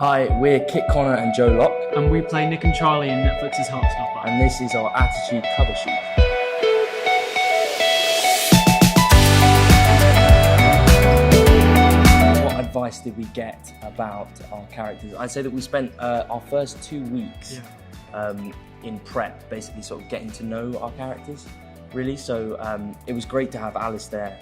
Hi, we're Kit Connor and Joe Locke, And we play Nick and Charlie in Netflix's Heartstopper. and this is our Attitude cover sheet. What advice did we get about our characters? I'd say that we spent our first 2 weeks in prep, basically sort of getting to know our characters, really. So it was great to have Alice there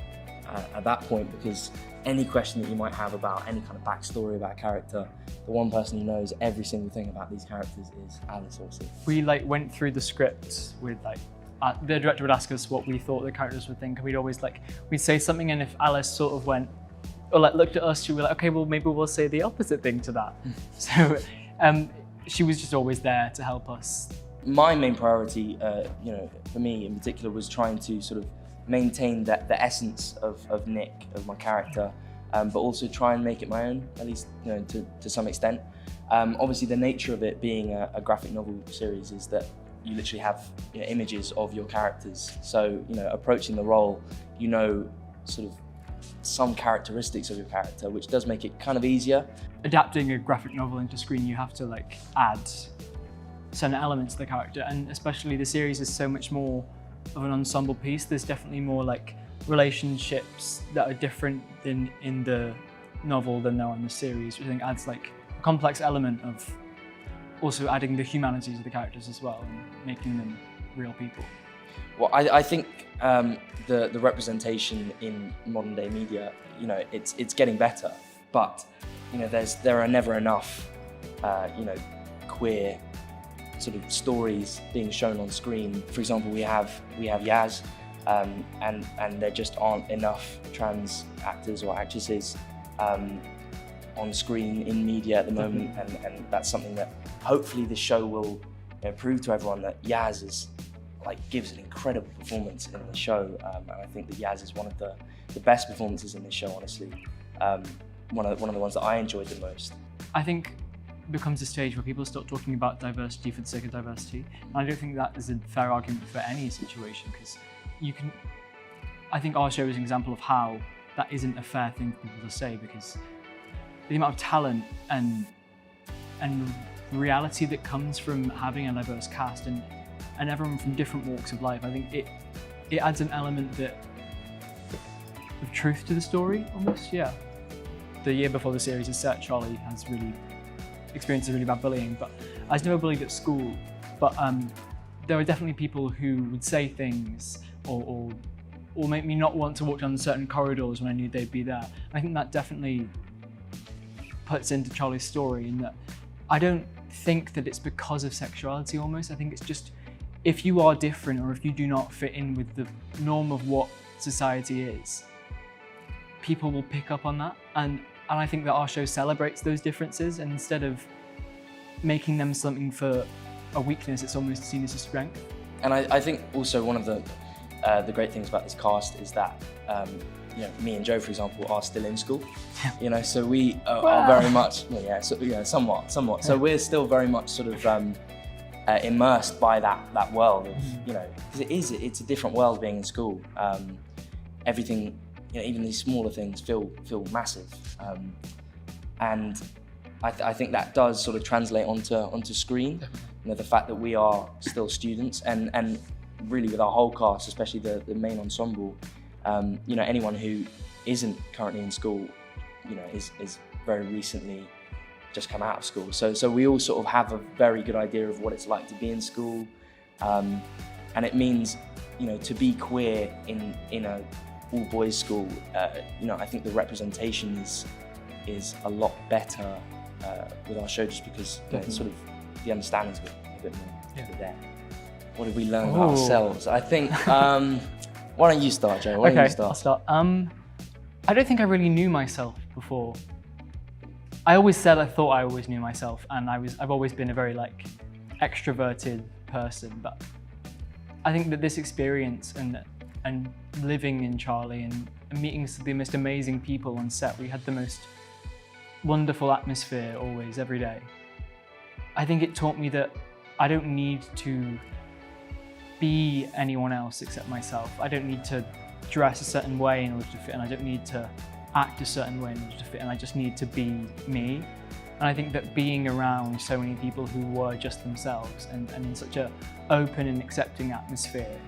at that point, because any question that you might have about any kind of backstory about a character, the one person who knows every single thing about these characters is Alice, obviously. We went through the script with the director would ask us what we thought the characters would think, and we'd always we'd say something, and if Alice sort of went or looked at us, she would be like, okay, well maybe we'll say the opposite thing to that. So she was just always there to help us. My main priority, for me in particular, was trying to sort of maintain the essence of Nick, of my character, but also try and make it my own, at least to some extent. Obviously, the nature of it being a graphic novel series is that you literally have images of your characters. So approaching the role, sort of some characteristics of your character, which does make it kind of easier. Adapting a graphic novel into screen, you have to add certain elements to the character, and especially the series is so much more of an ensemble piece. There's definitely more relationships that are different in the novel than there are in the series, which I think adds a complex element of also adding the humanities of the characters as well and making them real people. Well, I think the representation in modern day media, it's getting better, but there are never enough queer sort of stories being shown on screen. For example, we have Yaz, and there just aren't enough trans actors or actresses on screen in media at the moment, and that's something that hopefully the show will prove to everyone, that Yaz gives an incredible performance in the show, and I think that Yaz is one of the best performances in this show, honestly. One of the ones that I enjoyed the most. I think becomes a stage where people start talking about diversity for the sake of diversity, and I don't think that is a fair argument for any situation, because I think our show is an example of how that isn't a fair thing for people to say, because the amount of talent and reality that comes from having a diverse cast and everyone from different walks of life, I think it adds an element of truth to the story, almost. Yeah. The year before the series is set, Charlie has experiences really bad bullying, but I was never bullied at school, but there were definitely people who would say things or make me not want to walk down certain corridors when I knew they'd be there. I think that definitely puts into Charlie's story, in that I don't think that it's because of sexuality almost. I think it's just, if you are different or if you do not fit in with the norm of what society is, people will pick up on that. And I think that our show celebrates those differences, and instead of making them something for a weakness, it's almost seen as a strength. And I think also one of the great things about this cast is that me and Joe, for example, are still in school. So we are very much somewhat. So we're still very much sort of immersed by that world of because it's a different world being in school. Everything. Even these smaller things feel massive, and I think that does sort of translate onto screen. The fact that we are still students, and really with our whole cast, especially the main ensemble, anyone who isn't currently in school, is very recently just come out of school. So we all sort of have a very good idea of what it's like to be in school, and it means to be queer in a all-boys school, I think the representation is a lot better with our show, just because sort of the understanding's a bit more there. What did we learn about ourselves? I think, why don't you start, Joe? Why don't you start? I'll start. I don't think I really knew myself before. I always said I thought I always knew myself, and I've always been a very extroverted person, but I think that this experience and living in Charlie and meeting the most amazing people on set, we had the most wonderful atmosphere always, every day. I think it taught me that I don't need to be anyone else except myself. I don't need to dress a certain way in order to fit in. I don't need to act a certain way in order to fit in. I just need to be me. And I think that being around so many people who were just themselves and in such a open and accepting atmosphere,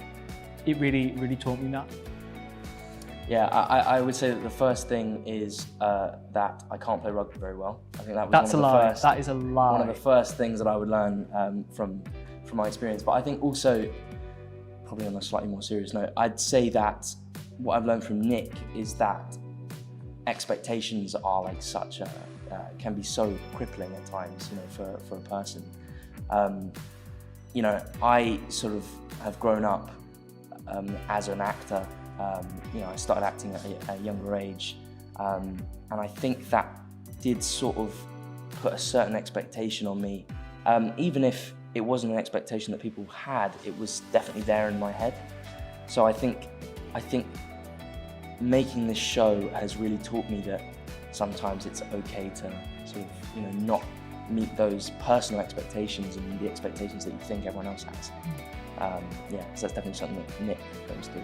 it really, really taught me that. Yeah, I would say that the first thing is that I can't play rugby very well. I think that was That's one a of the lie. first, That is a lie. one of the first things that I would learn from my experience. But I think also, probably on a slightly more serious note, I'd say that what I've learned from Nick is that expectations are like such a, can be so crippling at times, you know, for a person. You know, I sort of have grown up as an actor. You know, I started acting at a younger age, and I think that did sort of put a certain expectation on me. Even if it wasn't an expectation that people had, it was definitely there in my head. So I think making this show has really taught me that sometimes it's okay to sort of, you know, not meet those personal expectations and the expectations that you think everyone else has. Yeah, so that's definitely something that Nick brings through.